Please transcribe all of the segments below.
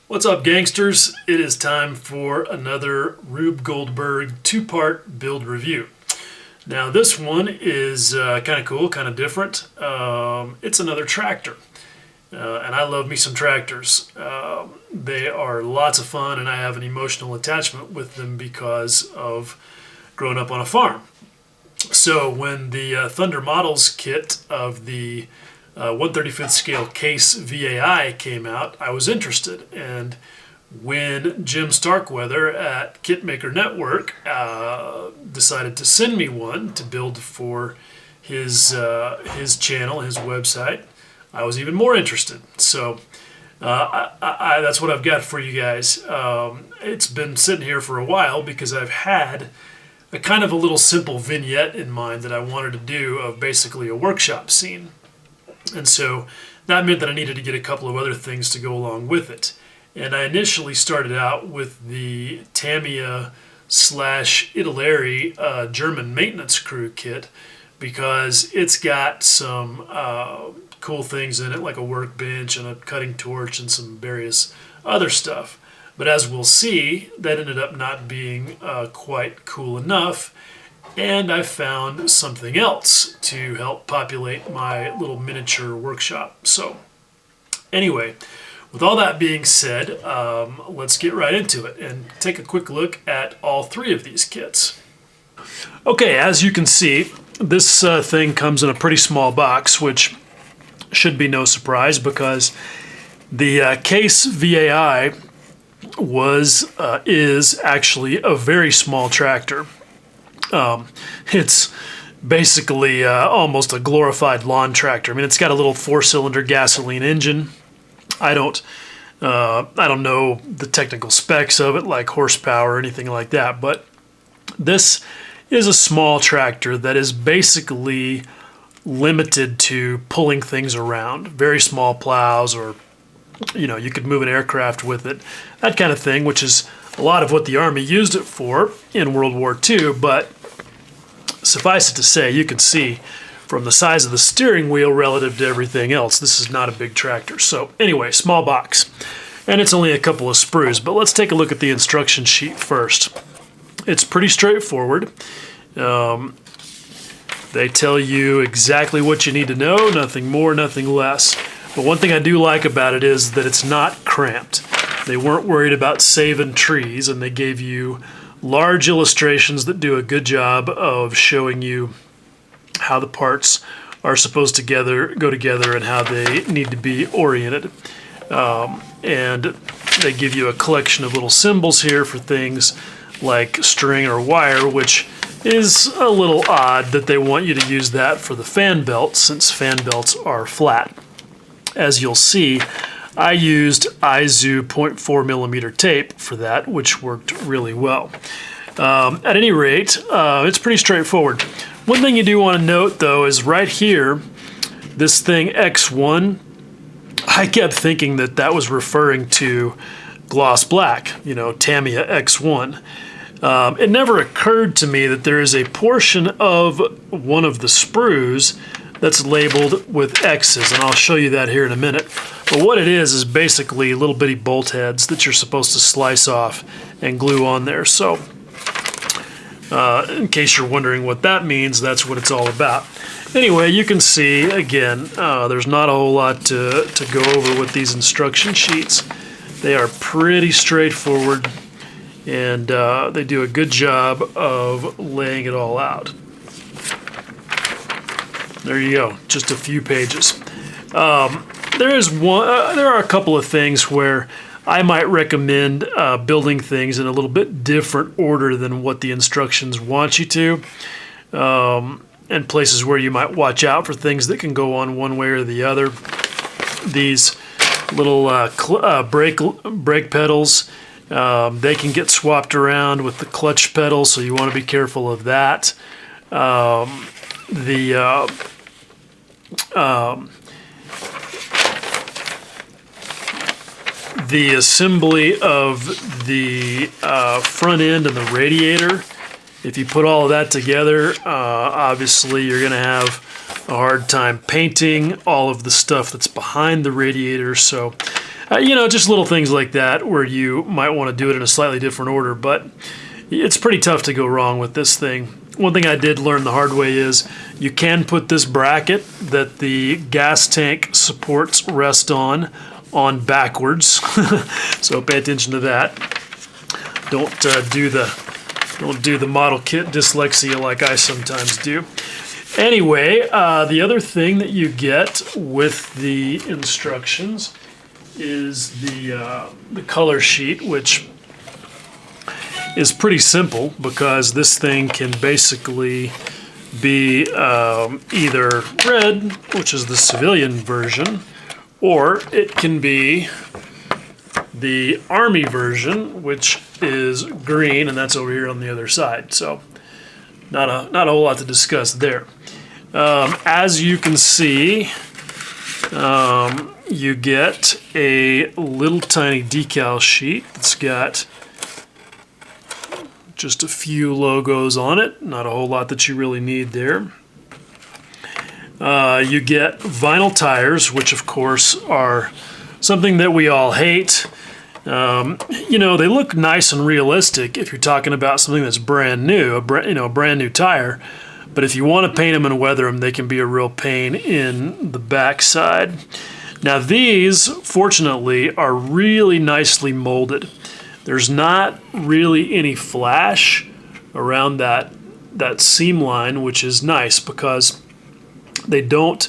What's up, gangsters? It is time for another Rube Goldberg two-part build review. Now this one is kind of cool, kind of different. It's another tractor, and I love me some tractors. They are lots of fun, and I have an emotional attachment with them because of growing up on a farm. So when the Thunder Models kit of the 1/35th scale case VAI came out, I was interested. And when Jim Starkweather at Kitmaker Network decided to send me one to build for his channel, his website, I was even more interested. So that's what I've got for you guys. It's been sitting here for a while because I've had a kind of a little simple vignette in mind that I wanted to do of basically a workshop scene. And so that meant that I needed to get a couple of other things to go along with it. And I initially started out with the Tamiya / Italeri German maintenance crew kit because it's got some cool things in it, like a workbench and a cutting torch and some various other stuff. But as we'll see, that ended up not being quite cool enough, and I found something else to help populate my little miniature workshop. So anyway, with all that being said, let's get right into it and take a quick look at all three of these kits. Okay, as you can see, this thing comes in a pretty small box, which should be no surprise because the case VAI is actually a very small tractor. It's basically almost a glorified lawn tractor. I mean, it's got a little 4-cylinder gasoline engine. I don't know the technical specs of it, like horsepower or anything like that, but this is a small tractor that is basically limited to pulling things around. Very small plows, or you could move an aircraft with it, that kind of thing, which is a lot of what the Army used it for in World War II. But suffice it to say, you can see from the size of the steering wheel relative to everything else, this is not a big tractor. So anyway, small box. And it's only a couple of sprues. But let's take a look at the instruction sheet first. It's pretty straightforward. They tell you exactly what you need to know, nothing more, nothing less. But one thing I do like about it is that it's not cramped. They weren't worried about saving trees, and they gave you large illustrations that do a good job of showing you how the parts are supposed to go together and how they need to be oriented. And they give you a collection of little symbols here for things like string or wire, which is a little odd that they want you to use that for the fan belt, since fan belts are flat. As you'll see, I used Izu 0.4 millimeter tape for that, which worked really well. At any rate, it's pretty straightforward. One thing you do want to note, though, is right here, this thing X1, I kept thinking that that was referring to gloss black, Tamiya X1. It never occurred to me that there is a portion of one of the sprues that's labeled with X's, and I'll show you that here in a minute. But what it is basically little bitty bolt heads that you're supposed to slice off and glue on there. So in case you're wondering what that means, that's what it's all about. Anyway, you can see, again, there's not a whole lot to go over with these instruction sheets. They are pretty straightforward, and they do a good job of laying it all out. There you go, just a few pages. There are a couple of things where I might recommend building things in a little bit different order than what the instructions want you to, and places where you might watch out for things that can go on one way or the other. These little brake pedals, they can get swapped around with the clutch pedal, so you want to be careful of that. The assembly of the front end and the radiator, if you put all of that together, obviously you're going to have a hard time painting all of the stuff that's behind the radiator. So just little things like that where you might want to do it in a slightly different order, but it's pretty tough to go wrong with this thing. One thing I did learn the hard way is you can put this bracket that the gas tank supports rest on backwards. So pay attention to that. Don't do the model kit dyslexia like I sometimes do. Anyway, the other thing that you get with the instructions is the color sheet, which is pretty simple because this thing can basically be either red, which is the civilian version, or it can be the Army version, which is green, and that's over here on the other side. So not a whole lot to discuss there. As you can see, you get a little tiny decal sheet. It's got just a few logos on it, not a whole lot that you really need there. You get vinyl tires, which of course are something that we all hate. They look nice and realistic if you're talking about something that's brand new, a brand new tire. But if you want to paint them and weather them, they can be a real pain in the backside. Now these, fortunately, are really nicely molded. There's not really any flash around that seam line, which is nice because they don't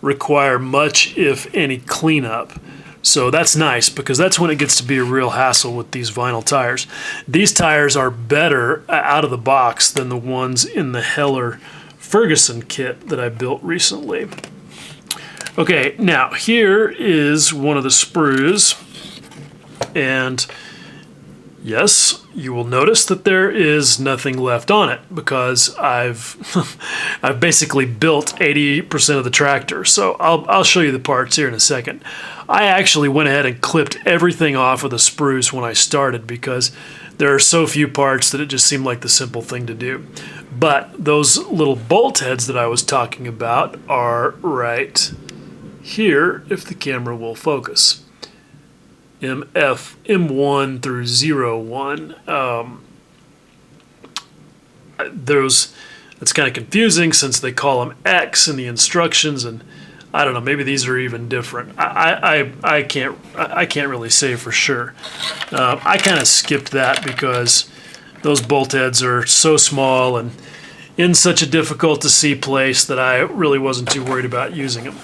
require much, if any, cleanup. So that's nice because that's when it gets to be a real hassle with these vinyl tires. These tires are better out of the box than the ones in the Heller Ferguson kit that I built recently. Okay, now here is one of the sprues, and yes, you will notice that there is nothing left on it because I've basically built 80% of the tractor. So I'll show you the parts here in a second. I actually went ahead and clipped everything off of the sprues when I started because there are so few parts that it just seemed like the simple thing to do. But those little bolt heads that I was talking about are right here, if the camera will focus. M1 through 01. It's kind of confusing since they call them X in the instructions, and I don't know, maybe these are even different. I can't really say for sure. I kind of skipped that because those bolt heads are so small and in such a difficult to see place that I really wasn't too worried about using them.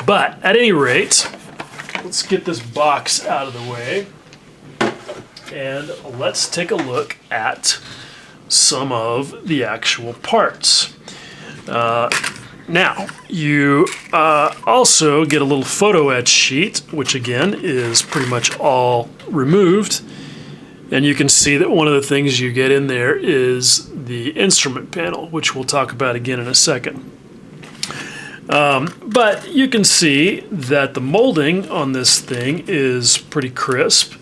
But at any rate, let's get this box out of the way and let's take a look at some of the actual parts. Now, you also get a little photo etch sheet, which again is pretty much all removed. And you can see that one of the things you get in there is the instrument panel, which we'll talk about again in a second. But you can see that the molding on this thing is pretty crisp.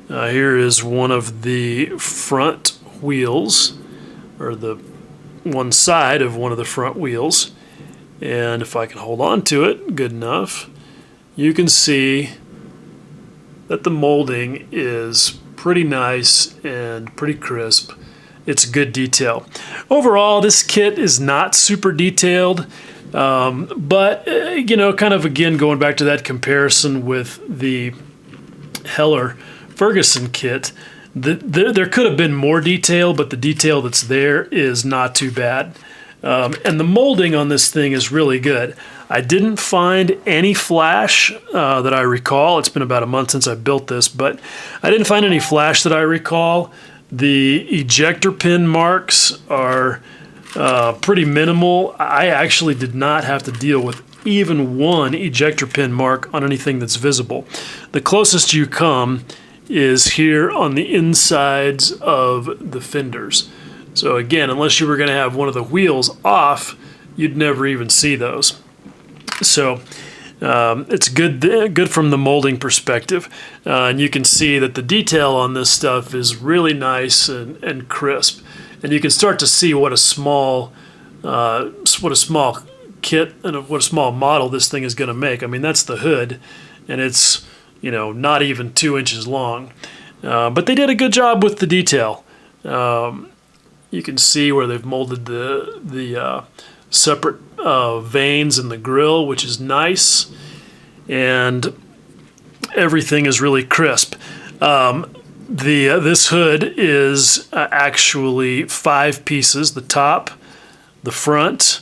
Here is one of the front wheels, or the one side of one of the front wheels. And if I can hold on to it good enough, you can see that the molding is pretty nice and pretty crisp. It's good detail. Overall, this kit is not super detailed, but kind of again going back to that comparison with the Heller Ferguson kit, there could have been more detail, but the detail that's there is not too bad. And the molding on this thing is really good. I didn't find any flash that I recall. It's been about a month since I built this, but I didn't find any flash that I recall. The ejector pin marks are pretty minimal. I actually did not have to deal with even one ejector pin mark on anything that's visible. The closest you come is here on the insides of the fenders. So again, unless you were going to have one of the wheels off, you'd never even see those. So it's good from the molding perspective. And you can see that the detail on this stuff is really nice and crisp. And you can start to see what a small kit and what a small model this thing is going to make. I mean, that's the hood, and it's not even 2 inches long. But they did a good job with the detail. You can see where they've molded the separate veins in the grill, which is nice, and everything is really crisp. This hood is actually 5 pieces: the top, the front,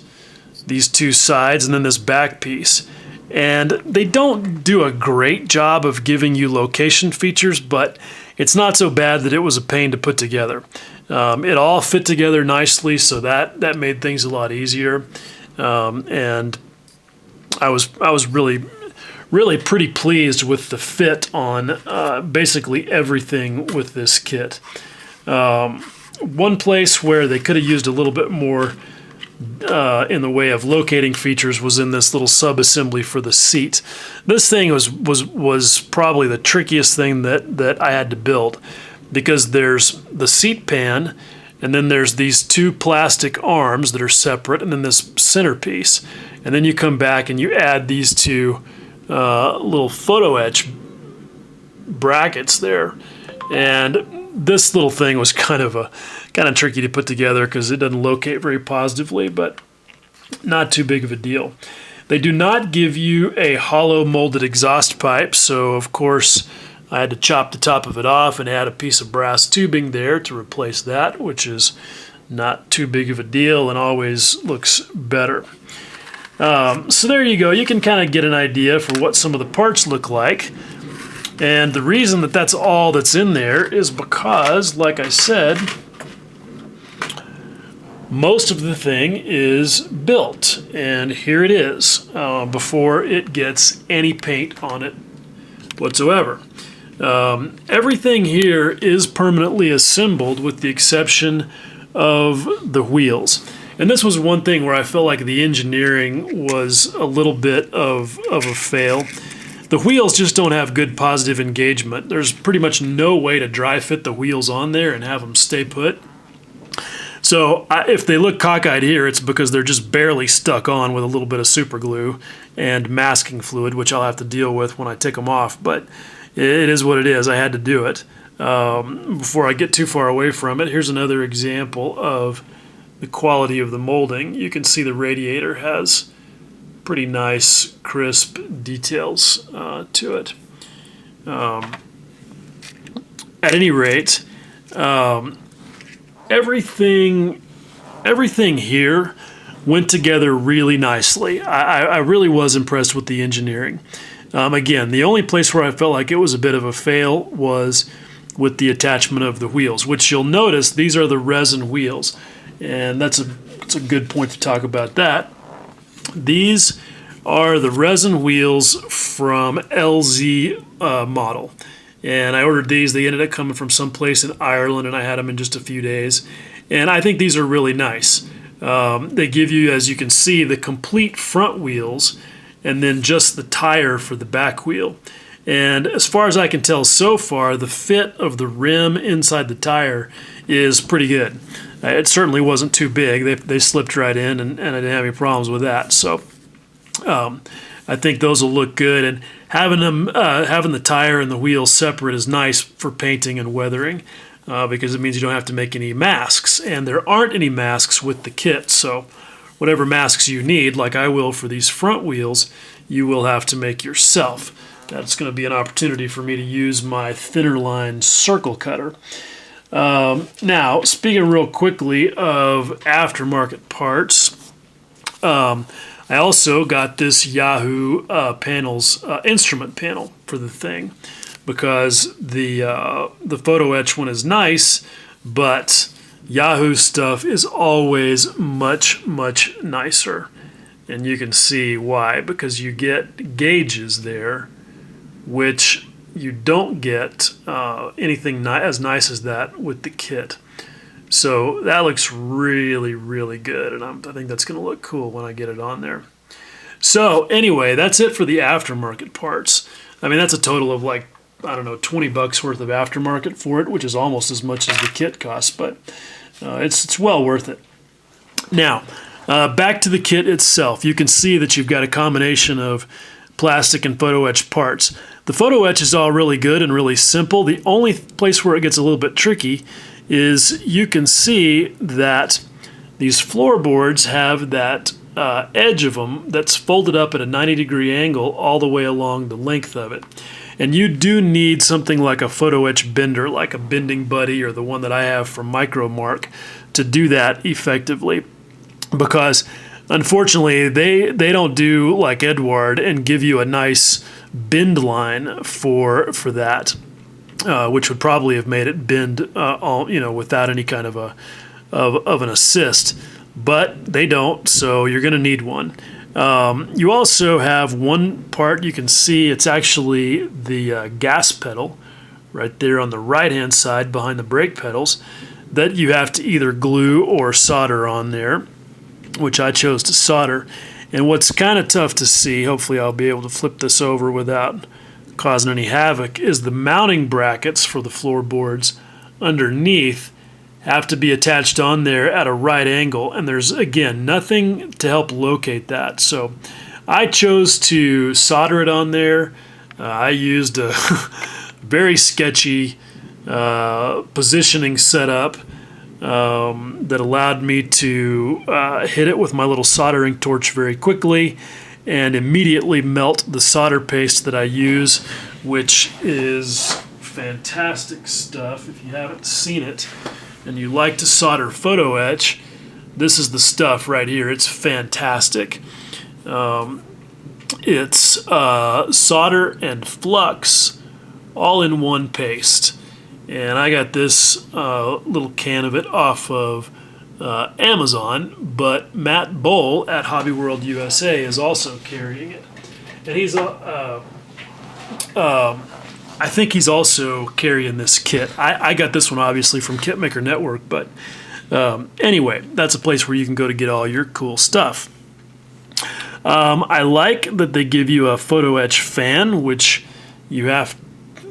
these 2 sides, and then this back piece. And they don't do a great job of giving you location features, but it's not so bad that it was a pain to put together. It all fit together nicely, so that made things a lot easier. And I was really pretty pleased with the fit on basically everything with this kit. One place where they could have used a little bit more in the way of locating features was in this little sub-assembly for the seat. This thing was probably the trickiest thing that I had to build, because there's the seat pan, and then there's these 2 plastic arms that are separate, and then this centerpiece. And then you come back and you add these 2 little photo etch brackets there. And this little thing was kind of tricky to put together because it doesn't locate very positively, but not too big of a deal. They do not give you a hollow molded exhaust pipe, so of course I had to chop the top of it off and add a piece of brass tubing there to replace that, which is not too big of a deal and always looks better. So there you go. You can kind of get an idea for what some of the parts look like. And the reason that that's all that's in there is because, like I said, most of the thing is built. And here it is before it gets any paint on it whatsoever. Everything here is permanently assembled with the exception of the wheels. And this was one thing where I felt like the engineering was a little bit of a fail. The wheels just don't have good positive engagement. There's pretty much no way to dry fit the wheels on there and have them stay put. So if they look cockeyed here, it's because they're just barely stuck on with a little bit of super glue and masking fluid, which I'll have to deal with when I take them off. But it is what it is. I had to do it. Before I get too far away from it, here's another example of the quality of the molding. You can see the radiator has pretty nice, crisp details to it. At any rate, everything here went together really nicely. I really was impressed with the engineering. Again, the only place where I felt like it was a bit of a fail was with the attachment of the wheels, which you'll notice these are the resin wheels, and that's a good point to talk about that. These are the resin wheels from LZ model, and I ordered these. They ended up coming from someplace in Ireland, and I had them in just a few days, and I think these are really nice. They give you, as you can see, the complete front wheels and then just the tire for the back wheel. And as far as I can tell so far, the fit of the rim inside the tire is pretty good. It certainly wasn't too big. They slipped right in, and I didn't have any problems with that. So I think those will look good. And having the tire and the wheel separate is nice for painting and weathering because it means you don't have to make any masks. And there aren't any masks with the kit, so whatever masks you need, like I will for these front wheels, you will have to make yourself. That's going to be an opportunity for me to use my thinner line circle cutter. Now, speaking real quickly of aftermarket parts, I also got this Yahoo panels instrument panel for the thing because the photo etch one is nice, but Yahoo stuff is always much, much nicer. And you can see why, because you get gauges there, which you don't get anything as nice as that with the kit. So that looks really, really good, and I think that's going to look cool when I get it on there. So anyway, that's it for the aftermarket parts. I mean, that's a total of like, I don't know, $20 worth of aftermarket for it, which is almost as much as the kit costs, but it's well worth it. Now, back to the kit itself. You can see that you've got a combination of plastic and photo etch parts. The photo etch is all really good and really simple. The only place where it gets a little bit tricky is you can see that these floorboards have that edge of them that's folded up at a 90-degree angle all the way along the length of it. And you do need something like a photo etch bender, like a Bending Buddy or the one that I have from Micromark, to do that effectively. Because unfortunately, they don't do like Edward and give you a nice bend line for that, which would probably have made it bend without any kind of an assist. But they don't, so you're going to need one. You also have one part you can see. It's actually the gas pedal right there on the right-hand side behind the brake pedals that you have to either glue or solder on there, which I chose to solder. And what's kind of tough to see, hopefully I'll be able to flip this over without causing any havoc, is the mounting brackets for the floorboards underneath have to be attached on there at a right angle, and there's, again, nothing to help locate that. So I chose to solder it on there. I used a very sketchy positioning setup that allowed me to hit it with my little soldering torch very quickly and immediately melt the solder paste that I use, which is fantastic stuff. If you haven't seen it and you like to solder photo etch, this is the stuff right here. It's fantastic. It's solder and flux all in one paste. And I got this little can of it off of Amazon, but Matt Bowl at Hobby World USA is also carrying it. And he's I think he's also carrying this kit. I got this one obviously from Kitmaker Network, but anyway, that's a place where you can go to get all your cool stuff. I like that they give you a photo etch fan, which you have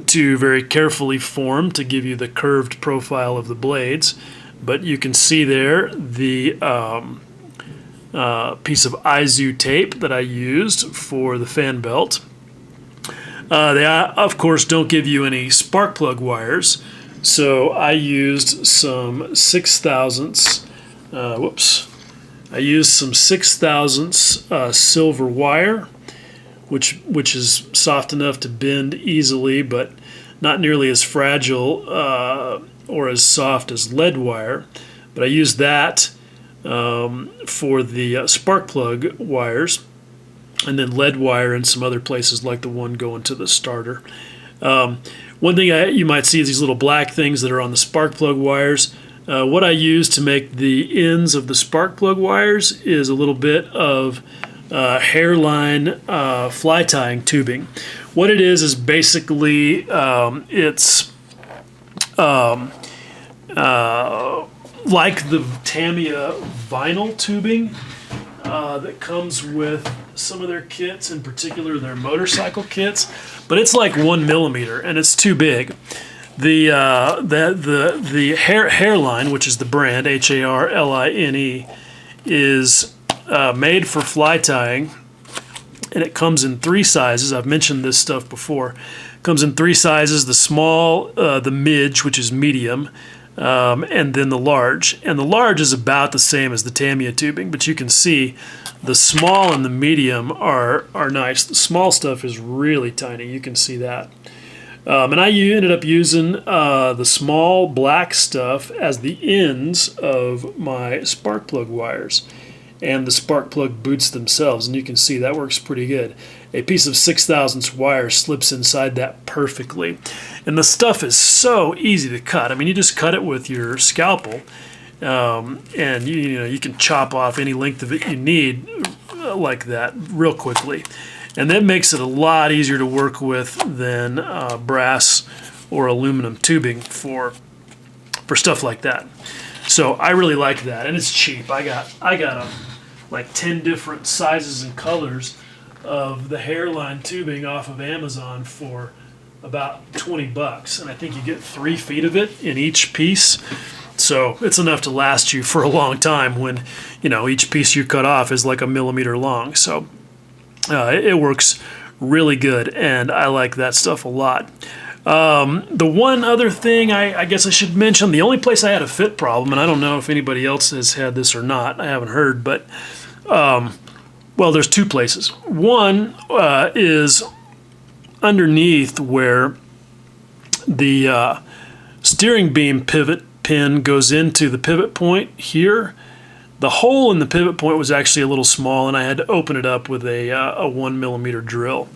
to very carefully form to give you the curved profile of the blades. But you can see there the piece of Izu tape that I used for the fan belt. They, of course, don't give you any spark plug wires, so I used some 6/1000 I used some 6/1000 silver wire, which is soft enough to bend easily, but not nearly as fragile or as soft as lead wire. But I used that for the spark plug wires, and then lead wire in some other places like the one going to the starter. One thing you might see is these little black things that are on the spark plug wires. What I use to make the ends of the spark plug wires is a little bit of hairline fly tying tubing. What it is basically it's like the Tamiya vinyl tubing that comes with some of their kits, in particular their motorcycle kits, but it's like 1 millimeter and it's too big. The hairline, which is the brand HARLINE, is made for fly tying, and it comes in 3 sizes. I've mentioned this stuff before. It comes in 3 sizes: the small, the midge, which is medium, and then the large. And the large is about the same as the Tamiya tubing, but you can see the small and the medium are nice. The small stuff is really tiny. You can see that. And I ended up using the small black stuff as the ends of my spark plug wires and the spark plug boots themselves, and you can see that works pretty good. A piece of 6/1000 wire slips inside that perfectly, and the stuff is so easy to cut. I mean, you just cut it with your scalpel, and you can chop off any length of it you need like that real quickly, and that makes it a lot easier to work with than brass or aluminum tubing for stuff like that. So I really like that, and it's cheap. I got like 10 different sizes and colors of the hairline tubing off of Amazon for about $20, and I think you get 3 feet of it in each piece. So it's enough to last you for a long time when each piece you cut off is like 1 millimeter long. So it works really good, and I like that stuff a lot. The one other thing I guess I should mention, the only place I had a fit problem, and I don't know if anybody else has had this or not, I haven't heard, but well, there's two places. One is underneath where the steering beam pivot pin goes into the pivot point here. The hole in the pivot point was actually a little small, and I had to open it up with a 1mm drill.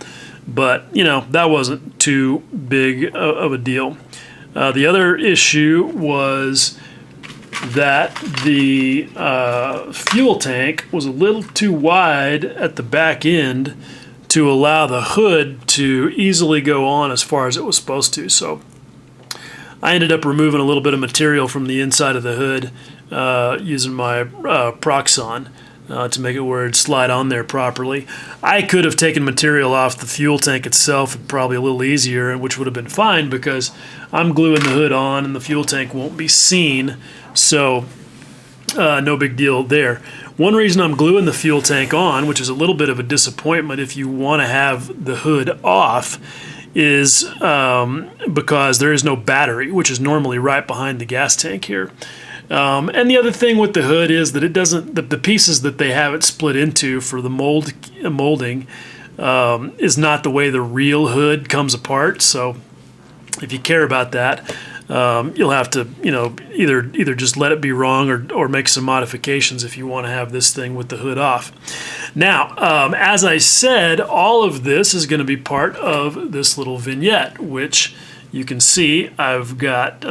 But, you know, that wasn't too big of a deal. The other issue was that the fuel tank was a little too wide at the back end to allow the hood to easily go on as far as it was supposed to. So I ended up removing a little bit of material from the inside of the hood using my Proxxon to make it where it'd slide on there properly. I could have taken material off the fuel tank itself, probably a little easier, which would have been fine because I'm gluing the hood on and the fuel tank won't be seen, so no big deal there. One reason I'm gluing the fuel tank on, which is a little bit of a disappointment if you want to have the hood off, is because there is no battery, which is normally right behind the gas tank here. And the other thing with the hood is that it doesn't, the pieces that they have it split into for the molding is not the way the real hood comes apart. So if you care about that, you'll have to, you know, either just let it be wrong or make some modifications if you want to have this thing with the hood off. Now, as I said, all of this is going to be part of this little vignette, which you can see I've got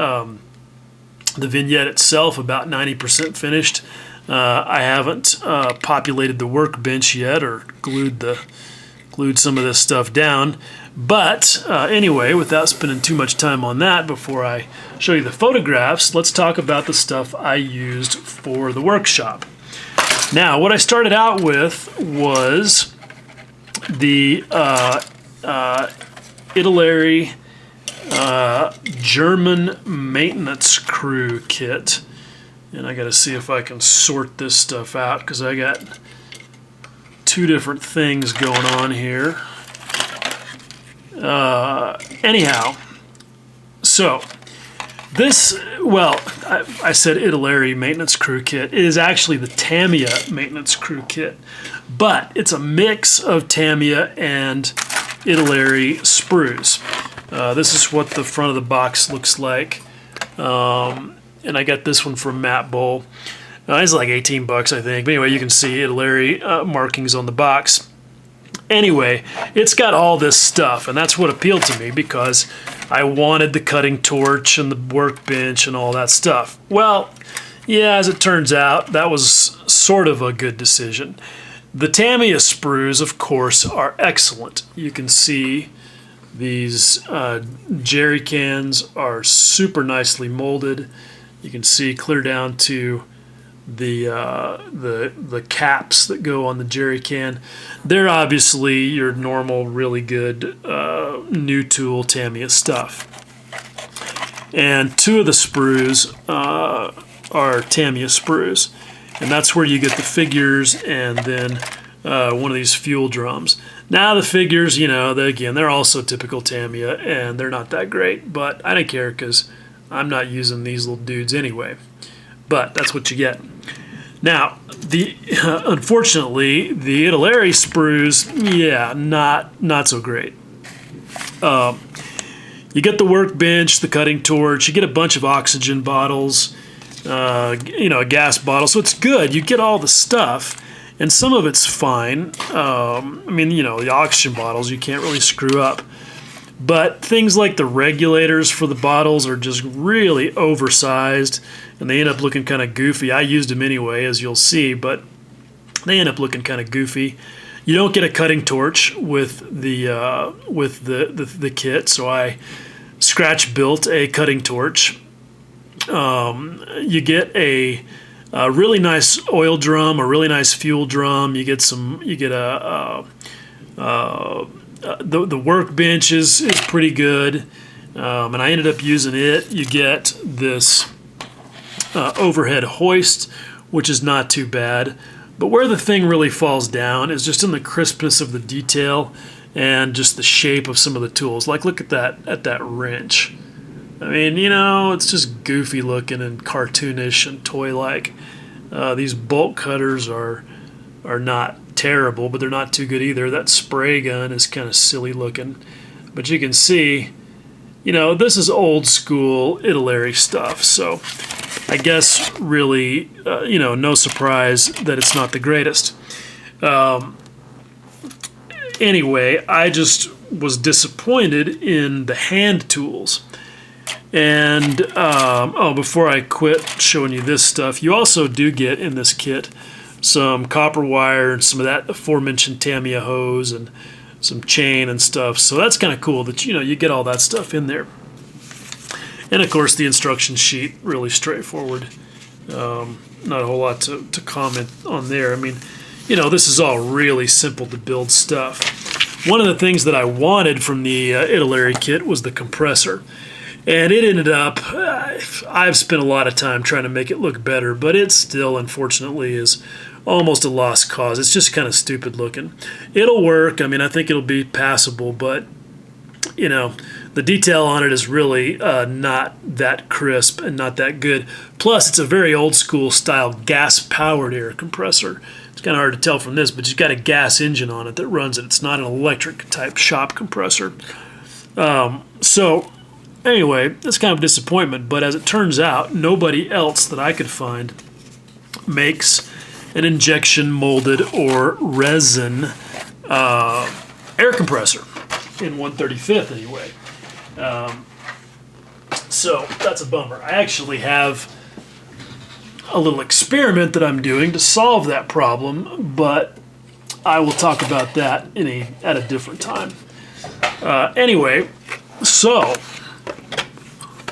the vignette itself about 90% finished. I haven't populated the workbench yet or glued some of this stuff down. But anyway, without spending too much time on that, before I show you the photographs, let's talk about the stuff I used for the workshop. Now, what I started out with was the Italeri German maintenance crew kit. And I got to see if I can sort this stuff out because I got two different things going on here. Anyhow, so this, well, I said Italeri maintenance crew kit. It is actually the Tamiya maintenance crew kit, but it's a mix of Tamiya and Italeri sprues. This is what the front of the box looks like, and I got this one from Matt Bull. It's like 18 bucks, I think. But anyway, you can see Italeri markings on the box. Anyway, it's got all this stuff, and that's what appealed to me because I wanted the cutting torch and the workbench and all that stuff. Well, yeah, as it turns out, that was sort of a good decision. The Tamiya sprues, of course, are excellent. You can see these jerry cans are super nicely molded. You can see clear down to the caps that go on the jerry can. They're obviously your normal, really good new tool Tamiya stuff. And two of the sprues are Tamiya sprues, and that's where you get the figures and then one of these fuel drums. Now the figures, you know, they're also typical Tamiya, and they're not that great, but I don't care because I'm not using these little dudes anyway. But that's what you get. Now, unfortunately, the Italeri sprues, yeah, not so great. You get the workbench, the cutting torch, you get a bunch of oxygen bottles, you know, a gas bottle, so it's good. You get all the stuff, and some of it's fine. I mean, you know, the oxygen bottles you can't really screw up. But things like the regulators for the bottles are just really oversized, and they end up looking kind of goofy. I used them anyway, as you'll see, but they end up looking kind of goofy. You don't get a cutting torch with the kit, so I scratch built a cutting torch. You get a really nice oil drum, a really nice fuel drum. You get the workbench is pretty good, and I ended up using it. You get this overhead hoist, which is not too bad, but where the thing really falls down is just in the crispness of the detail and just the shape of some of the tools. Like, look at that wrench. I mean, it's just goofy looking and cartoonish and toy-like. These bolt cutters are not terrible, but they're not too good either. That spray gun is kind of silly looking. But you can see, this is old school Italy stuff. So I guess really, no surprise that it's not the greatest. Anyway, I just was disappointed in the hand tools. And, before I quit showing you this stuff, you also do get in this kit some copper wire and some of that aforementioned Tamiya hose and some chain and stuff. So that's kind of cool that, you get all that stuff in there. And, of course, the instruction sheet, really straightforward. Not a whole lot to comment on there. I mean, this is all really simple to build stuff. One of the things that I wanted from the Italy kit was the compressor. And it ended up, I've spent a lot of time trying to make it look better, but it still, unfortunately, is almost a lost cause. It's just kind of stupid looking. It'll work. I mean, I think it'll be passable, but, the detail on it is really not that crisp and not that good. Plus, it's a very old school style gas-powered air compressor. It's kind of hard to tell from this, but you've got a gas engine on it that runs it. It's not an electric type shop compressor. So anyway, that's kind of a disappointment, but as it turns out, nobody else that I could find makes an injection molded or resin air compressor in 1/35th anyway. So that's a bummer. I actually have a little experiment that I'm doing to solve that problem, but I will talk about that at a different time. Anyway, so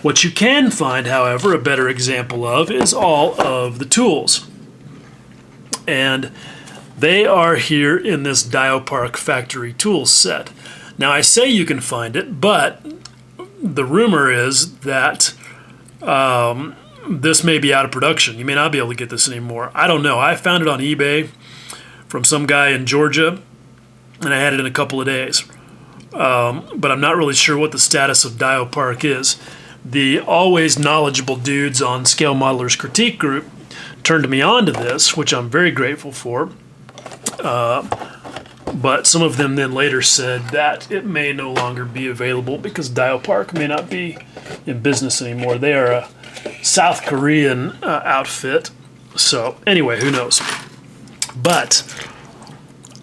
what you can find, however, a better example of is all of the tools. And they are here in this Diopark factory tools set. Now, I say you can find it, but the rumor is that this may be out of production. You may not be able to get this anymore. I don't know. I found it on eBay from some guy in Georgia, and I had it in a couple of days. But I'm not really sure what the status of Diopark is. The always knowledgeable dudes on Scale Modelers Critique Group turned me on to this, which I'm very grateful for. But some of them then later said that it may no longer be available because Diopark may not be in business anymore. They are a South Korean outfit. So anyway, who knows? But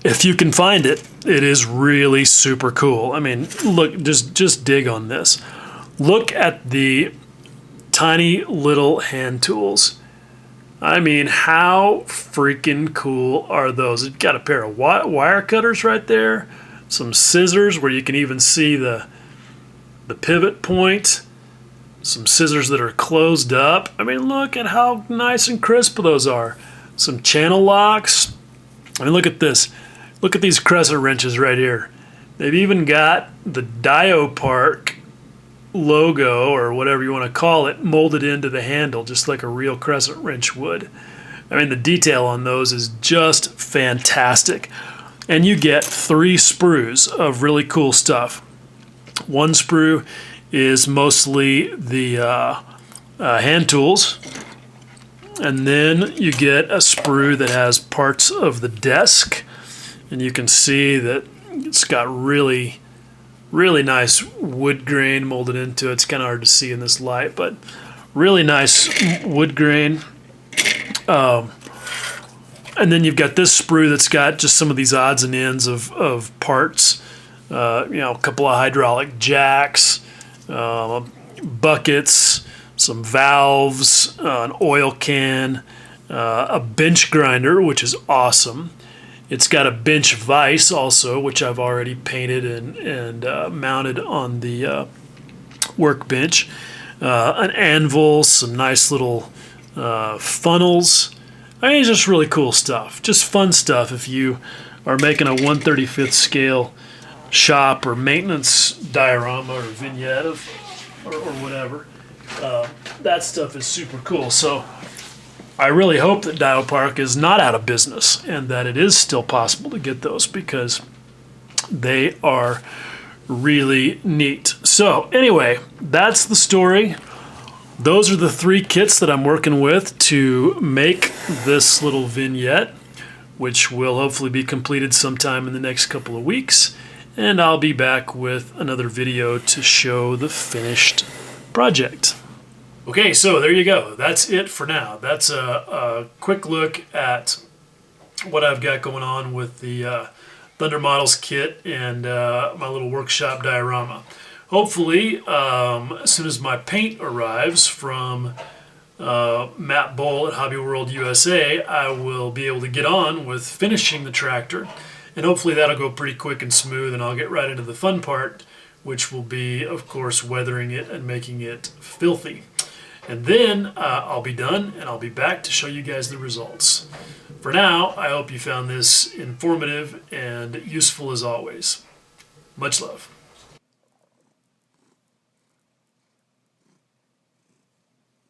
if you can find it, it is really super cool. I mean, look, just dig on this. Look at the tiny little hand tools. I mean, how freaking cool are those? It's got a pair of wire cutters right there, some scissors where you can even see the pivot point, some scissors that are closed up. I mean, look at how nice and crisp those are. Some channel locks. I mean, look at this. Look at these crescent wrenches right here. They've even got the Diopark logo, or whatever you want to call it, molded into the handle, just like a real crescent wrench would. I mean, the detail on those is just fantastic. And you get 3 sprues of really cool stuff. One sprue is mostly the hand tools, and then you get a sprue that has parts of the desk, and you can see that it's got really nice wood grain molded into it. It's kind of hard to see in this light, but really nice wood grain. And then you've got this sprue that's got just some of these odds and ends of parts. A couple of hydraulic jacks, buckets, some valves, an oil can, a bench grinder, which is awesome. It's got a bench vise also, which I've already painted and mounted on the workbench. An anvil, some nice little funnels. I mean, it's just really cool stuff. Just fun stuff if you are making a 1/35th scale shop or maintenance diorama or vignette or whatever. That stuff is super cool. So I really hope that Diopark is not out of business and that it is still possible to get those, because they are really neat. So anyway, that's the story. Those are the 3 kits that I'm working with to make this little vignette, which will hopefully be completed sometime in the next couple of weeks. And I'll be back with another video to show the finished project. Okay, so there you go. That's it for now. That's a quick look at what I've got going on with the Thunder Models kit and my little workshop diorama. Hopefully, as soon as my paint arrives from Matt Bull at Hobby World USA, I will be able to get on with finishing the tractor. And hopefully that'll go pretty quick and smooth, and I'll get right into the fun part, which will be, of course, weathering it and making it filthy. And then I'll be done, and I'll be back to show you guys the results. For now, I hope you found this informative and useful as always. Much love.